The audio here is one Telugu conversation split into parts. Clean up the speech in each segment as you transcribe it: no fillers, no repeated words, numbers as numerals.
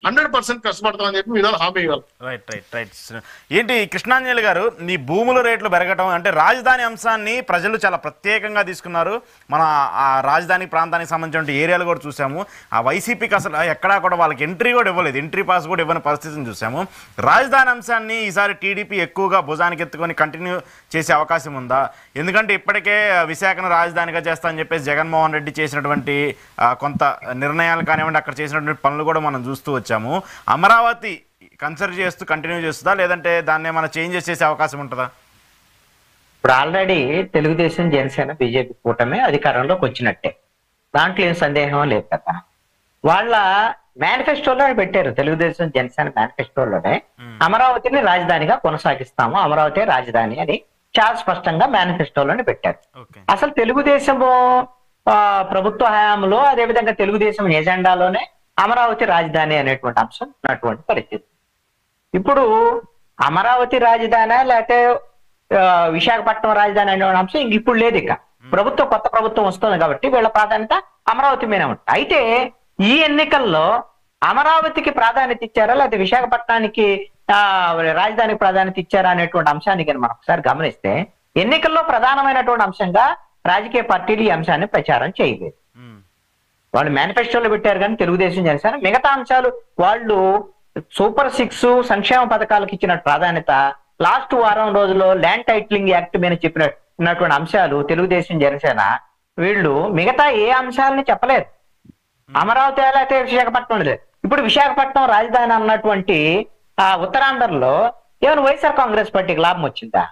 100% కష్టపడతామని చెప్పి విధాలు హామీ ఇవ్వాలి. Right right right. ఏంటి కృష్ణాంజలి గారు, ఈ భూముల రేట్లు పెరగటం అంటే రాజధాని అంశాన్ని ప్రజలు చాలా ప్రత్యేకంగా తీసుకున్నారు. మన ఆ రాజధాని ప్రాంతానికి సంబంధించిన ఏరియాలు కూడా చూసాము. ఆ వైసీపీకి అసలు ఎక్కడా కూడా వాళ్ళకి ఎంట్రీ కూడా ఇవ్వలేదు, ఎంట్రీ పాస్ కూడా ఇవ్వని పరిస్థితిని చూసాము. రాజధాని అంశాన్ని ఈసారి టీడీపీ ఎక్కువగా భుజానికి ఎత్తుకొని కంటిన్యూ చేసే అవకాశం ఉందా? ఎందుకంటే ఇప్పటికే విశాఖను రాజధానిగా చేస్తా అని చెప్పేసి జగన్మోహన్ రెడ్డి చేసినటువంటి కొంత నిర్ణయాలు కానివ్వండి, అక్కడ చేసినటువంటి పనులు కూడా మనం చూస్తూ వచ్చాము. అమరావతి కన్సిడర్ చేస్తూ కంటిన్యూ చేస్తుందా, లేదంటే దాన్ని ఏమైనా చేంజెస్ చేసే అవకాశం ఉంటుందా? ఇప్పుడు ఆల్రెడీ తెలుగుదేశం, జనసేన, బీజేపీ కూటమి అధికారంలోకి వచ్చినట్టే, దాంట్లో ఏం సందేహం లేదు కదా. వాళ్ళ మేనిఫెస్టోలో పెట్టారు, తెలుగుదేశం జనసేన మేనిఫెస్టోలోనే అమరావతిని రాజధానిగా కొనసాగిస్తాము, అమరావతి రాజధాని అని చాలా స్పష్టంగా మేనిఫెస్టోలోనే పెట్టారు. అసలు తెలుగుదేశము ప్రభుత్వ హయాంలో, అదేవిధంగా తెలుగుదేశం ఎజెండాలోనే అమరావతి రాజధాని అనేటువంటి అంశం ఉన్నటువంటి పరిస్థితి. ఇప్పుడు అమరావతి రాజధాని లేకపోతే విశాఖపట్నం రాజధాని అనే అంశం ఇంక ఇప్పుడు లేదు. ఇక కొత్త ప్రభుత్వం వస్తుంది కాబట్టి వీళ్ళ ప్రాధాన్యత అమరావతి మీద ఉంటుంది. అయితే ఈ ఎన్నికల్లో అమరావతికి ప్రాధాన్యత ఇచ్చారా లేకపోతే విశాఖపట్నానికి రాజధానికి ప్రాధాన్యత ఇచ్చారా అనేటువంటి అంశాన్ని కానీ మనం ఒకసారి గమనిస్తే, ఎన్నికల్లో ప్రధానమైనటువంటి అంశంగా రాజకీయ పార్టీలు ఈ అంశాన్ని ప్రచారం చేయలేదు. వాళ్ళు మేనిఫెస్టోలో పెట్టారు కానీ తెలుగుదేశం, జనసేన మిగతా అంశాలు వాళ్ళు సూపర్ 6 సంక్షేమ పథకాలకు ఇచ్చిన ప్రాధాన్యత, లాస్ట్ వారం రోజుల్లో ల్యాండ్ టైటిలింగ్ యాక్ట్ మీద చెప్పినటువంటి అంశాలు తెలుగుదేశం, జనసేన వీళ్ళు మిగతా ఏ అంశాలని చెప్పలేదు. అమరావతి అయితే విశాఖపట్నం లేదు. ఇప్పుడు విశాఖపట్నం రాజధాని అన్నటువంటి ఉత్తరాంధ్రలో ఏమైనా వైఎస్ఆర్ కాంగ్రెస్ పార్టీకి లాభం వచ్చిందా?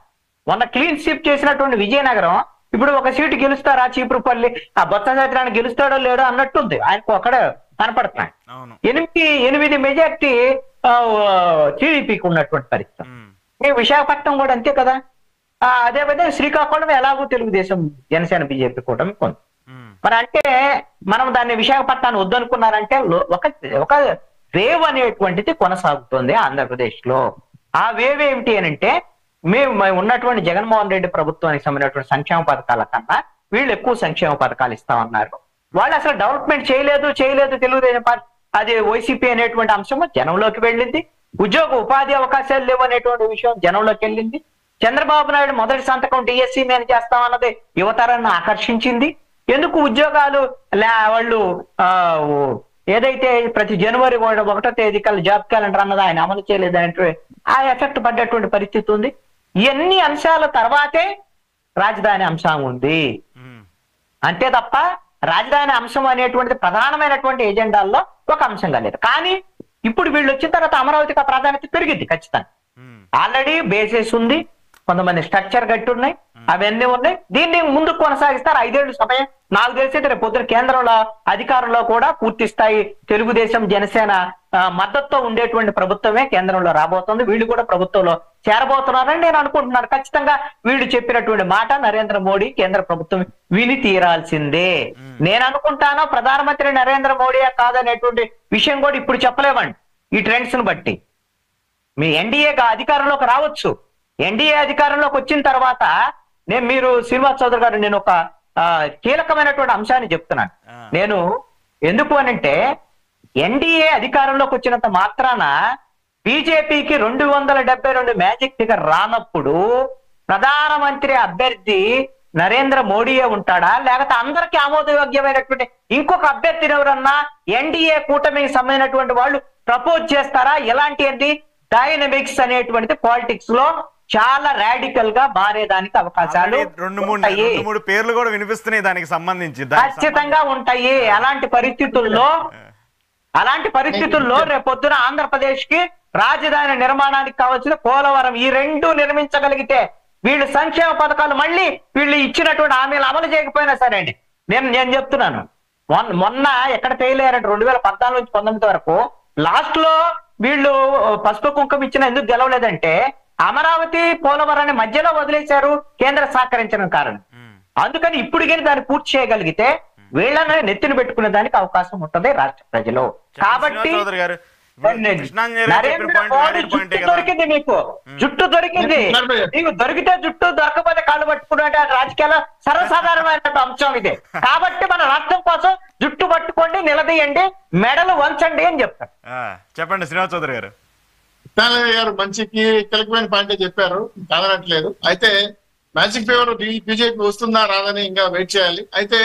మొన్న క్లీన్ స్వీప్ చేసినటువంటి విజయనగరం ఇప్పుడు ఒక సీటు గెలుస్తారా, చీపురుపల్లి ఆ బొత్స సత్యనారాయణ గెలుస్తాడో లేడో అన్నట్టుంది, ఆయనకు అక్కడ కనపడుతున్నాయి. 8 మెజార్టీ టీడీపీకి ఉన్నటువంటి పరిస్థితి. విశాఖపట్నం కూడా అంతే కదా. అదే విధంగా శ్రీకాకుళం ఎలాగో తెలుగుదేశం, జనసేన, బీజేపీ కూటమి కొంది. మరి అంటే మనం దాన్ని విశాఖపట్నాన్ని వద్దనుకున్నారంటే ఒక వేవ్ అనేటువంటిది కొనసాగుతుంది ఆంధ్రప్రదేశ్ లో. ఆ వేవ్ ఏమిటి అని అంటే, మేము ఉన్నటువంటి జగన్మోహన్ రెడ్డి ప్రభుత్వానికి సంబంధించినటువంటి సంక్షేమ పథకాల కన్నా వీళ్ళు ఎక్కువ సంక్షేమ పథకాలు ఇస్తామన్నారు. వాళ్ళు అసలు డెవలప్మెంట్ చేయలేదు తెలుగుదేశం పార్టీ. అది వైసీపీ అనేటువంటి అంశం జనంలోకి వెళ్ళింది. ఉపాధి అవకాశాలు లేవు అనేటువంటి విషయం జనంలోకి వెళ్ళింది. చంద్రబాబు నాయుడు మొదటి సంతకం డిఎస్సీ మీద చేస్తామన్నది యువతరాన్ని ఆకర్షించింది. ఎందుకు ఉద్యోగాలు వాళ్ళు ఏదైతే ప్రతి జనవరి 1వ తేదీ కల్లా జాబ్ క్యాలెండర్ అన్నది ఆయన అమలు చేయలేదంటే ఆ ఎఫెక్ట్ పడ్డటువంటి పరిస్థితి ఉంది. ఇవన్నీ అంశాల తర్వాతే రాజధాని అంశం ఉంది. అంతే తప్ప రాజధాని అంశం అనేటువంటిది ప్రధానమైనటువంటి ఎజెండాల్లో ఒక అంశంగా లేదు. కానీ ఇప్పుడు వీళ్ళు వచ్చిన తర్వాత అమరావతికి ప్రాధాన్యత పెరిగింది ఖచ్చితంగా. ఆల్రెడీ బేసెస్ ఉంది, కొంతమంది స్ట్రక్చర్ కట్టి ఉన్నాయి, అవన్నీ ఉన్నాయి. దీన్ని ముందుకు కొనసాగిస్తారు. 5 ఏళ్ళు సమయం. నాకు తెలిసి రేపు పొద్దున కేంద్రంలో అధికారంలో కూడా పూర్తి స్థాయి తెలుగుదేశం, జనసేన మద్దతుతో ఉండేటువంటి ప్రభుత్వమే కేంద్రంలో రాబోతుంది. వీళ్ళు కూడా ప్రభుత్వంలో చేరబోతున్నారని నేను అనుకుంటున్నాను. ఖచ్చితంగా వీళ్ళు చెప్పినటువంటి మాట నరేంద్ర మోడీ కేంద్ర ప్రభుత్వం విని తీరాల్సిందే. నేను అనుకుంటాను ప్రధానమంత్రి నరేంద్ర మోడీ కాదనేటువంటి విషయం కూడా ఇప్పుడు చెప్పలేమండి. ఈ ట్రెండ్స్ ను బట్టి మీ ఎన్డీఏ అధికారంలోకి రావచ్చు. ఎన్డీఏ అధికారంలోకి వచ్చిన తర్వాత మీరు శ్రీనివాస్ చౌదరి గారు, నేను ఒక కీలకమైనటువంటి అంశాన్ని చెప్తున్నాను. నేను ఎందుకు అనంటే, ఎన్డీఏ అధికారంలోకి వచ్చినంత మాత్రాన బీజేపీకి 272 మ్యాజిక్ ఫిగర్ రానప్పుడు ప్రధానమంత్రి అభ్యర్థి నరేంద్ర మోడీయే ఉంటాడా, లేకపోతే అందరికీ ఆమోదయోగ్యమైనటువంటి ఇంకొక అభ్యర్థిని ఎవరన్నా ఎన్డీఏ కూటమికి సంబంధించినటువంటి వాళ్ళు ప్రపోజ్ చేస్తారా? ఎలాంటి డైనమిక్స్ అనేటువంటిది పాలిటిక్స్ లో చాలా రాడికల్ గా మారేదానికి అవకాశాలు 2-3 పేర్లు కూడా వినిపిస్తున్నాయి దానికి సంబంధించి. ఖచ్చితంగా ఉంటాయి. అలాంటి పరిస్థితుల్లో రేపొద్దున ఆంధ్రప్రదేశ్ కి రాజధాని నిర్మాణానికి కావాల్సిన పోలవరం, ఈ 2 నిర్మించగలిగితే వీళ్ళు సంక్షేమ పథకాలు మళ్ళీ వీళ్ళు ఇచ్చినటువంటి హామీలు అమలు చేయకపోయినా సరే అండి, నేను చెప్తున్నాను, మొన్న ఎక్కడ తేలేరంటే 2014 నుంచి 19 వరకు లాస్ట్ లో వీళ్ళు పసుపు కుంకుమ ఇచ్చిన ఎందుకు గెలవలేదంటే అమరావతి, పోలవరాన్ని మధ్యలో వదిలేశారు కేంద్ర సహకరించడం కారణం. అందుకని ఇప్పుడు కానీ దాన్ని పూర్తి చేయగలిగితే వీళ్ళని నెత్తిన పెట్టుకునే దానికి అవకాశం ఉంటుంది రాష్ట్ర ప్రజలు. కాబట్టి కృష్ణాంజలి గారు చెప్పిన Narendra point Modi valid point ఏ జుట్టు కదా. దొరికింది మీకు, జుట్టు దొరికింది. నీకు దొరికితే జుట్టు, దొరకపోతే కాళ్ళు పట్టుకున్నట్టు రాజకీయాల్లో సర్వసాధారణమైన అంశం ఇది. కాబట్టి మన రాష్ట్రం కోసం జుట్టు పట్టుకోండి, నిలదీయండి, మెడలు వంచండి అని చెప్తారు. చెప్పండి శ్రీనివాస్ చౌదరి గారు. కృష్ణారావు గారు మంచికి కీలకమైన పాయింటే చెప్పారు, కాదనట్లేదు. అయితే మ్యాజిక్ ఫేవర్ బీజేపీ వస్తుందా రాదని ఇంకా వెయిట్ చేయాలి. అయితే